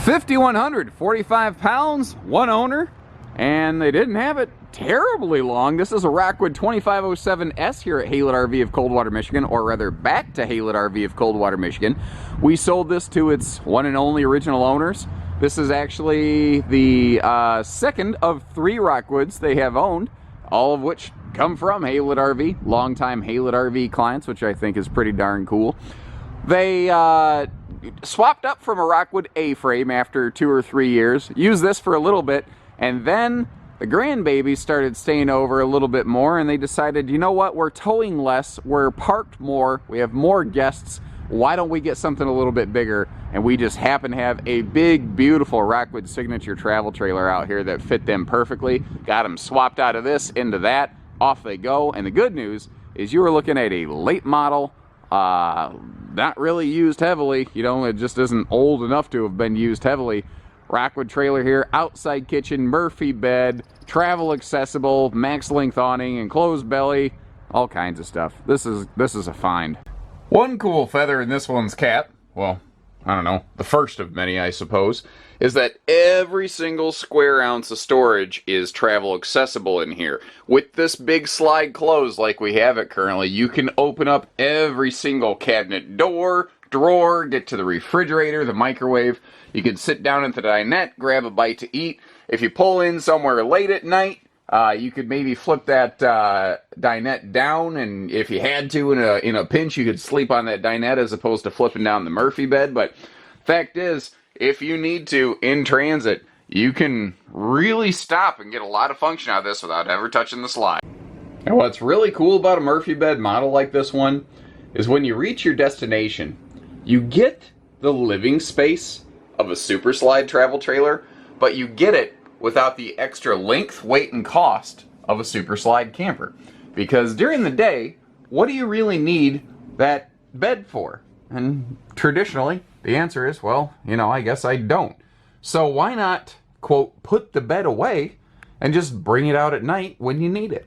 5,100, 45 pounds, one owner, and they didn't have it terribly long. This is a Rockwood 2507S here at Haylett RV of Coldwater, Michigan, or rather back to Haylett RV of Coldwater, Michigan. We sold this to its one and only original owners. This is actually the second of 3 Rockwoods they have owned, all of which come from Haylett RV, longtime Haylett RV clients, which I think is pretty darn cool. They swapped up from a Rockwood A-frame after 2 or 3 years, used this for a little bit, and then the grandbabies started staying over a little bit more, and they decided, you know what, we're towing less, we're parked more, we have more guests, why don't we get something a little bit bigger? And we just happen to have a big, beautiful Rockwood signature travel trailer out here that fit them perfectly. Got them swapped out of this into that, off they go. And the good news is you were looking at a late model, not really used heavily, you know, it just isn't old enough to have been used heavily. Rockwood trailer here, outside kitchen, Murphy bed, travel accessible, max length awning, enclosed belly, all kinds of stuff. This is a find. One cool feather in this one's cap, well, I don't know, the first of many I suppose, is that every single square ounce of storage is travel accessible in here. With this big slide closed like we have it currently, you can open up every single cabinet door, drawer, get to the refrigerator, the microwave. You can sit down at the dinette, grab a bite to eat. If you pull in somewhere late at night, you could maybe flip that dinette down, and if you had to in a pinch, you could sleep on that dinette as opposed to flipping down the Murphy bed. But fact is, if you need to in transit, you can really stop and get a lot of function out of this without ever touching the slide. And what's really cool about a Murphy bed model like this one is when you reach your destination, you get the living space of a super slide travel trailer, but you get it without the extra length, weight, and cost of a super slide camper. Because during the day, what do you really need that bed for? And traditionally, the answer is, well, you know, I guess I don't. So why not, quote, put the bed away and just bring it out at night when you need it?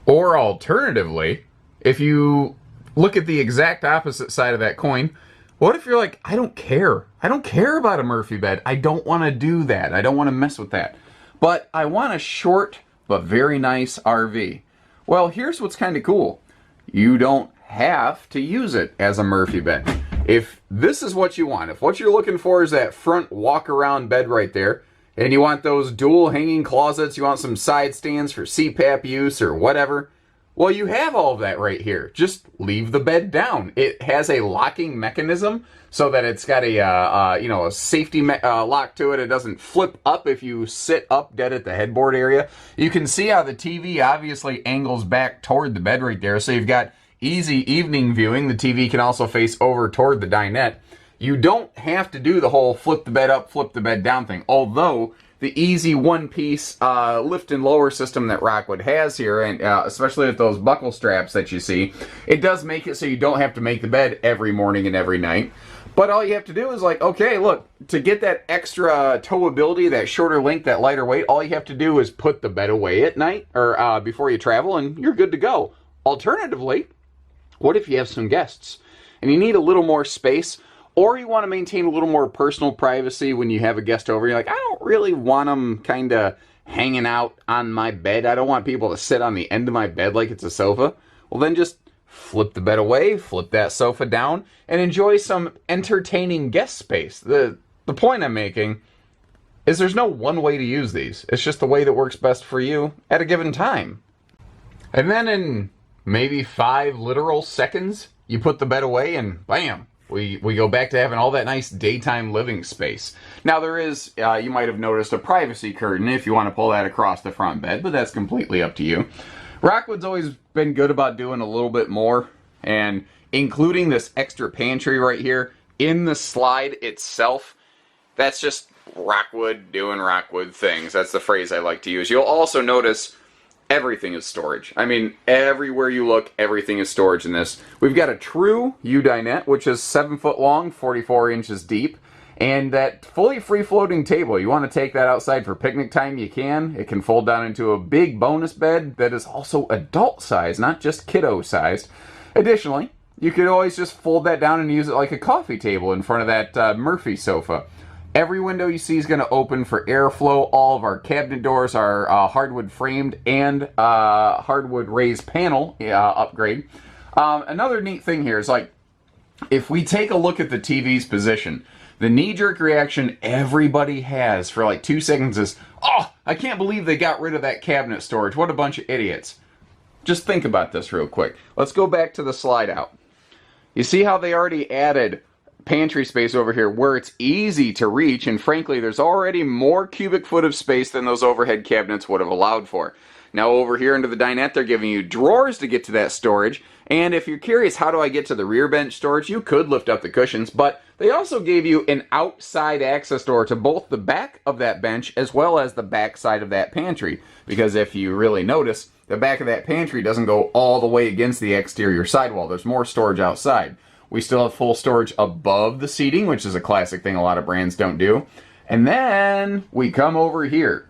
Or alternatively, if you look at the exact opposite side of that coin, what if you're like, I don't care. I don't care about a Murphy bed. I don't want to do that. I don't want to mess with that. But I want a short but very nice RV. Well, here's what's kind of cool. You don't have to use it as a Murphy bed. If this is what you want, if what you're looking for is that front walk-around bed right there, and you want those dual hanging closets, you want some side stands for CPAP use or whatever, well, you have all of that right here. Just leave the bed down. It has a locking mechanism so that it's got a safety lock to it. It doesn't flip up if you sit up dead at the headboard area. You can see how the TV obviously angles back toward the bed right there. So you've got easy evening viewing. The TV can also face over toward the dinette. You don't have to do the whole flip the bed up, flip the bed down thing. Although the easy one-piece lift and lower system that Rockwood has here, and especially with those buckle straps that you see, it does make it so you don't have to make the bed every morning and every night. But all you have to do is like, okay, look, to get that extra towability, that shorter length, that lighter weight, all you have to do is put the bed away at night or before you travel, and you're good to go. Alternatively, what if you have some guests and you need a little more space, or you want to maintain a little more personal privacy when you have a guest over? You're like, I don't really want them kind of hanging out on my bed. I don't want people to sit on the end of my bed like it's a sofa. Well, then just flip the bed away, flip that sofa down, and enjoy some entertaining guest space. The point I'm making is there's no one way to use these. It's just the way that works best for you at a given time. And then in maybe 5 literal seconds, you put the bed away and bam, we go back to having all that nice daytime living space. Now there is, you might have noticed, a privacy curtain if you want to pull that across the front bed, but that's completely up to you. Rockwood's always been good about doing a little bit more, and including this extra pantry right here in the slide itself. That's just Rockwood doing Rockwood things. That's the phrase I like to use. You'll also notice everything is storage. I mean, everywhere you look, everything is storage in this. We've got a true U-dinette, which is 7 foot long, 44 inches deep, and that fully free-floating table. You want to take that outside for picnic time, you can. It can fold down into a big bonus bed that is also adult-sized, not just kiddo-sized. Additionally, you could always just fold that down and use it like a coffee table in front of that Murphy sofa. Every window you see is going to open for airflow. All of our cabinet doors are hardwood framed and hardwood raised panel upgrade. Another neat thing here is, like, if we take a look at the TV's position, the knee-jerk reaction everybody has for like 2 seconds is, oh, I can't believe they got rid of that cabinet storage. What a bunch of idiots. Just think about this real quick. Let's go back to the slide out. You see how they already added pantry space over here where it's easy to reach, and frankly there's already more cubic foot of space than those overhead cabinets would have allowed for. Now over here under the dinette they're giving you drawers to get to that storage, and if you're curious how do I get to the rear bench storage, you could lift up the cushions, but they also gave you an outside access door to both the back of that bench as well as the back side of that pantry, because if you really notice, the back of that pantry doesn't go all the way against the exterior sidewall. There's more storage outside. We still have full storage above the seating, which is a classic thing a lot of brands don't do. And then we come over here,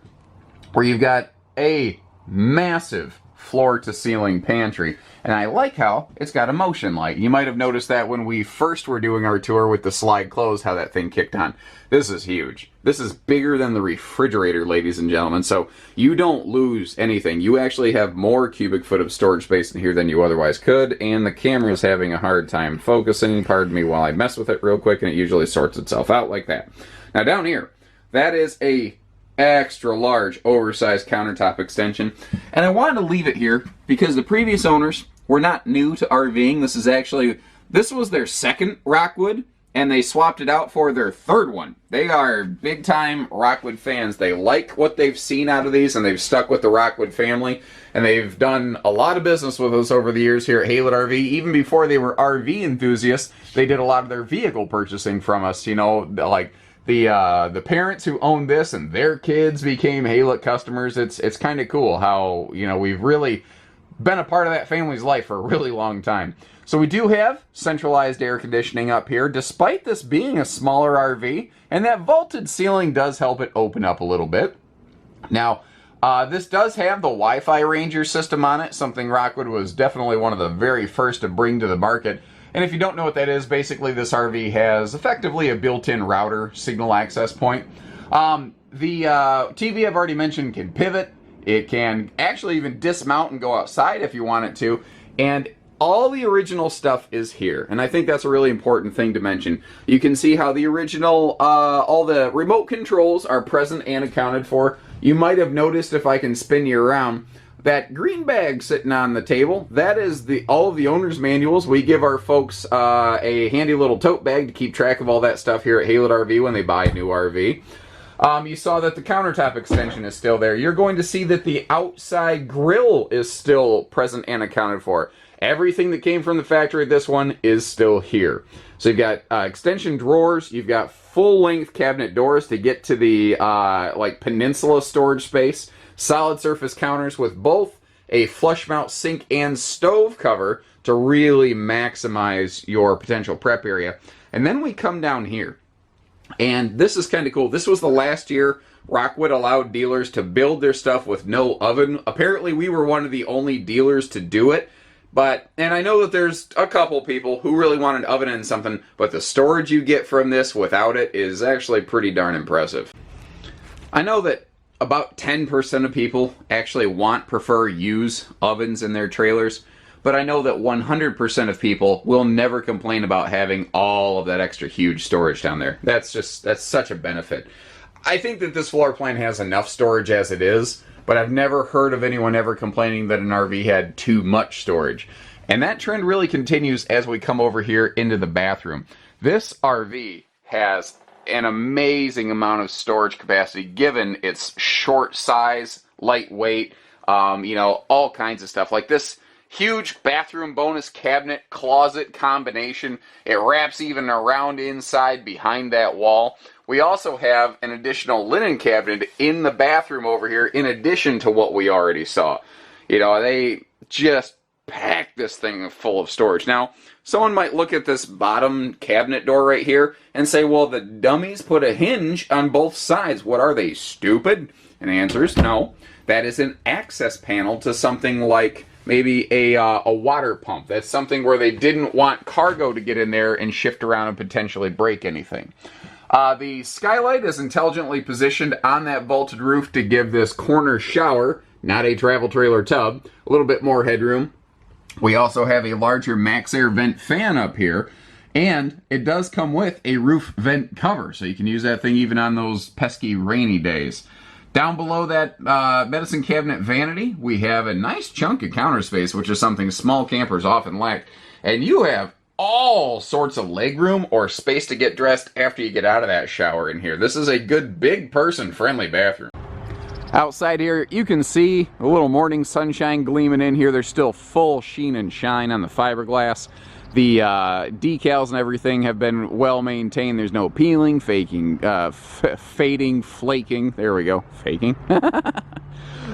where you've got a massive floor-to-ceiling pantry. And I like how it's got a motion light. You might have noticed that when we first were doing our tour with the slide close, how that thing kicked on. This is huge. This is bigger than the refrigerator, ladies and gentlemen. So you don't lose anything. You actually have more cubic foot of storage space in here than you otherwise could. And the camera's having a hard time focusing. Pardon me while I mess with it real quick, and it usually sorts itself out like that. Now down here, that is a extra large oversized countertop extension, and I wanted to leave it here because the previous owners were not new to RVing. This was their second Rockwood, and they swapped it out for their third one. They are big time Rockwood fans. They like what they've seen out of these, and they've stuck with the Rockwood family, and they've done a lot of business with us over the years here at Haylett RV. Even before they were RV enthusiasts, they did a lot of their vehicle purchasing from us, you know, like the parents who owned this and their kids became Haylett customers. It's kind of cool how, you know, we've really been a part of that family's life for a really long time. So we do have centralized air conditioning up here, despite this being a smaller RV, and that vaulted ceiling does help it open up a little bit. Now, this does have the Wi-Fi Ranger system on it, something Rockwood was definitely one of the very first to bring to the market. And if you don't know what that is, basically this RV has effectively a built-in router signal access point. The TV I've already mentioned can pivot. It can actually even dismount and go outside if you want it to. And all the original stuff is here. And I think that's a really important thing to mention. You can see how the original, all the remote controls are present and accounted for. You might have noticed, if I can spin you around, that green bag sitting on the table, that is all of the owner's manuals. We give our folks a handy little tote bag to keep track of all that stuff here at Haylett RV when they buy a new RV. You saw that the countertop extension is still there. You're going to see that the outside grill is still present and accounted for. Everything that came from the factory, this one is still here. So you've got extension drawers, you've got full-length cabinet doors to get to the like peninsula storage space. Solid surface counters with both a flush mount sink and stove cover to really maximize your potential prep area. And then we come down here, and this is kind of cool. This was the last year Rockwood allowed dealers to build their stuff with no oven. Apparently we were one of the only dealers to do it. And I know that there's a couple people who really want an oven and something, but the storage you get from this without it is actually pretty darn impressive. I know that about 10% of people actually prefer use ovens in their trailers, but I know that 100% of people will never complain about having all of that extra huge storage down there. That's such a benefit. I think that this floor plan has enough storage as it is, but I've never heard of anyone ever complaining that an RV had too much storage. And that trend really continues as we come over here into the bathroom. This RV has an amazing amount of storage capacity given its short size, lightweight, you know, all kinds of stuff. Like this huge bathroom bonus cabinet closet combination. It wraps even around inside behind that wall. We also have an additional linen cabinet in the bathroom over here in addition to what we already saw. You know, they just packed this thing full of storage. Now, someone might look at this bottom cabinet door right here and say, well, the dummies put a hinge on both sides. What are they, stupid? And the answer is no. That is an access panel to something like maybe a water pump. That's something where they didn't want cargo to get in there and shift around and potentially break anything. The skylight is intelligently positioned on that vaulted roof to give this corner shower, not a travel trailer tub, a little bit more headroom. We also have a larger max air vent fan up here, and it does come with a roof vent cover, so you can use that thing even on those pesky rainy days. Down below that medicine cabinet vanity, we have a nice chunk of counter space, which is something small campers often lack. And you have all sorts of leg room or space to get dressed after you get out of that shower in here. This is a good big person friendly bathroom. Outside here, you can see a little morning sunshine gleaming in here. There's still full sheen and shine on the fiberglass. The decals and everything have been well maintained. There's no peeling, faking, fading, flaking. There we go, faking.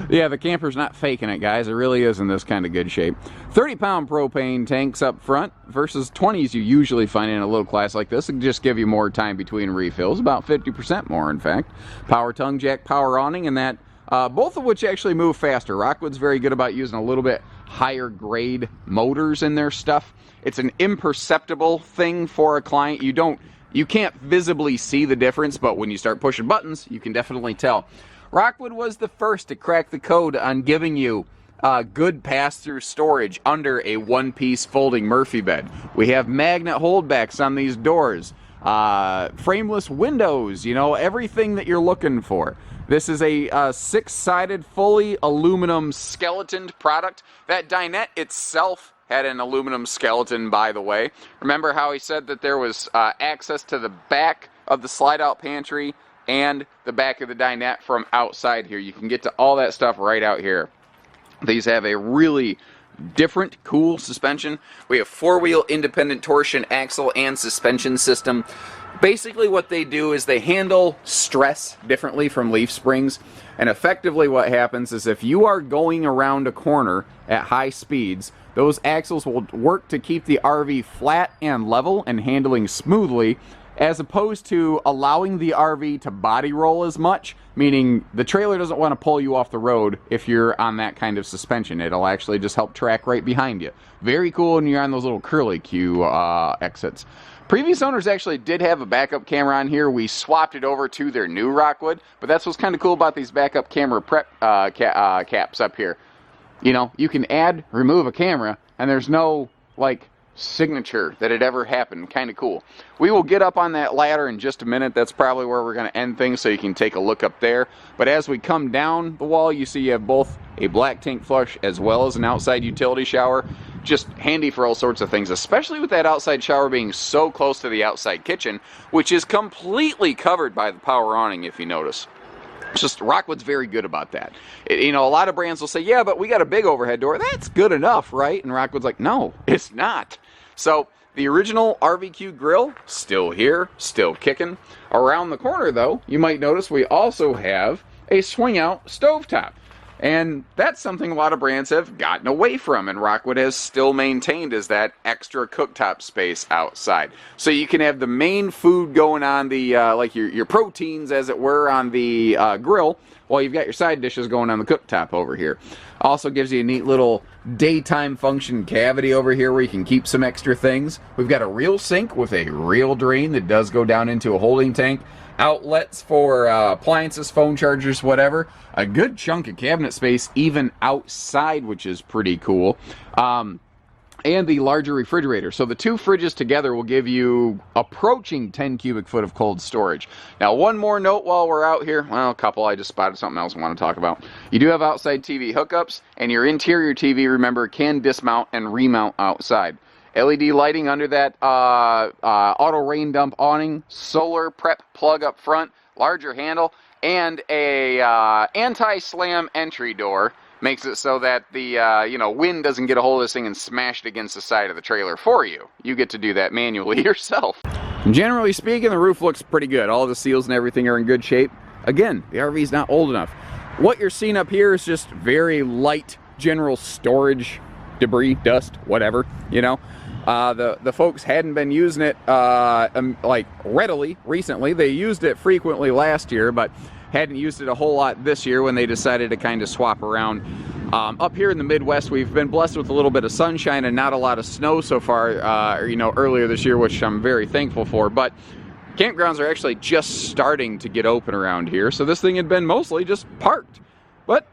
Yeah, the camper's not faking it, guys. It really is in this kind of good shape. 30-pound propane tanks up front versus 20s you usually find in a little class like this. It can just give you more time between refills, about 50% more, in fact. Power tongue jack, power awning, and that both of which actually move faster. Rockwood's very good about using a little bit higher grade motors in their stuff. It's an imperceptible thing for a client. You can't visibly see the difference, but when you start pushing buttons, you can definitely tell. Rockwood was the first to crack the code on giving you good pass-through storage under a one-piece folding Murphy bed. We have magnet holdbacks on these doors, frameless windows, you know, everything that you're looking for. This is a six-sided, fully aluminum skeletoned product. That dinette itself had an aluminum skeleton, by the way. Remember how he said that there was access to the back of the slide-out pantry and the back of the dinette from outside here. You can get to all that stuff right out here. These have a really different, cool suspension. We have four-wheel independent torsion axle and suspension system. Basically what they do is they handle stress differently from leaf springs, and effectively what happens is if you are going around a corner at high speeds, those axles will work to keep the RV flat and level and handling smoothly, as opposed to allowing the RV to body roll as much, meaning the trailer doesn't want to pull you off the road if you're on that kind of suspension. It'll actually just help track right behind you. Very cool when you're on those little curly Q exits. Previous owners actually did have a backup camera on here. We swapped it over to their new Rockwood, but that's what's kind of cool about these backup camera prep caps up here. You know, you can add, remove a camera, and there's no, like, signature that it ever happened. Kind of cool. We will get up on that ladder in just a minute. That's probably where we're going to end things, so you can take a look up there. But as we come down the wall, you see you have both a black tank flush as well as an outside utility shower. Just handy for all sorts of things, especially with that outside shower being so close to the outside kitchen, which is completely covered by the power awning, if you notice. It's just, Rockwood's very good about that. You know, a lot of brands will say, yeah, but we got a big overhead door. That's good enough, right? And Rockwood's like, no, it's not. So the original RVQ grill, still here, still kicking. Around the corner, though, you might notice we also have a swing-out stovetop. And that's something a lot of brands have gotten away from, and Rockwood has still maintained as that extra cooktop space outside. So you can have the main food going on the, like your proteins, as it were, on the grill, while you've got your side dishes going on the cooktop over here. Also gives you a neat little daytime function cavity over here where you can keep some extra things. We've got a real sink with a real drain that does go down into a holding tank. Outlets for appliances, phone chargers, whatever. A good chunk of cabinet space even outside, which is pretty cool. And the larger refrigerator. So the two fridges together will give you approaching 10 cubic foot of cold storage. Now, one more note while we're out here. Well, a couple. I just spotted something else I want to talk about. You do have outside TV hookups, and your interior TV, remember, can dismount and remount outside. LED lighting under that auto rain dump awning, solar prep plug up front, larger handle, and a anti-slam entry door makes it so that the wind doesn't get a hold of this thing and smash it against the side of the trailer for you. You get to do that manually yourself. Generally speaking, the roof looks pretty good. All the seals and everything are in good shape. Again, the RV's not old enough. What you're seeing up here is just very light general storage, debris, dust, whatever, you know. The folks hadn't been using it like readily recently. They used it frequently last year, but hadn't used it a whole lot this year when they decided to kind of swap around. Up here in the Midwest, we've been blessed with a little bit of sunshine and not a lot of snow so far, earlier this year, which I'm very thankful for. But Campgrounds are actually just starting to get open around here, so this thing had been mostly just parked. But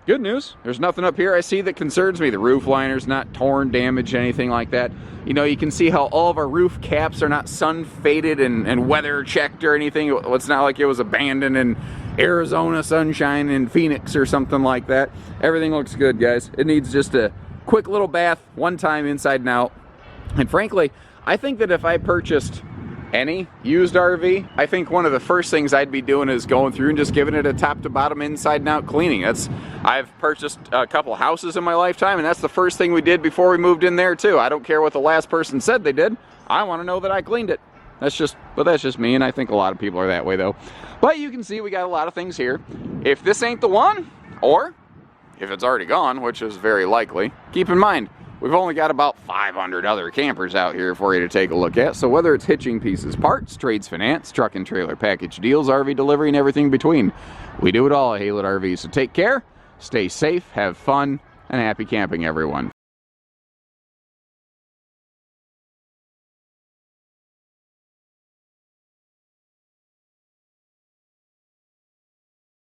good news, there's nothing up here I see that concerns me. The roof liner's not torn, damaged, anything like that. You know, you can see how all of our roof caps are not sun faded and weather checked or anything. It's not like it was abandoned in Arizona sunshine in Phoenix or something like that. Everything looks good, guys. It needs just a quick little bath, one time inside and out. And frankly, I think that if I purchased any used RV, I think one of the first things I'd be doing is going through and just giving it a top to bottom, inside and out cleaning. I've purchased a couple houses in my lifetime, and that's the first thing we did before we moved in there too. I don't care what the last person said they did. I want to know that I cleaned it. That's just me, and I think a lot of people are that way though. But you can see we got a lot of things here. If this ain't the one, or if it's already gone, which is very likely, keep in mind, we've only got about 500 other campers out here for you to take a look at. So whether it's hitching pieces, parts, trades finance, truck and trailer package deals, RV delivery, and everything in between, we do it all at Haylett RV. So take care, stay safe, have fun, and happy camping, everyone.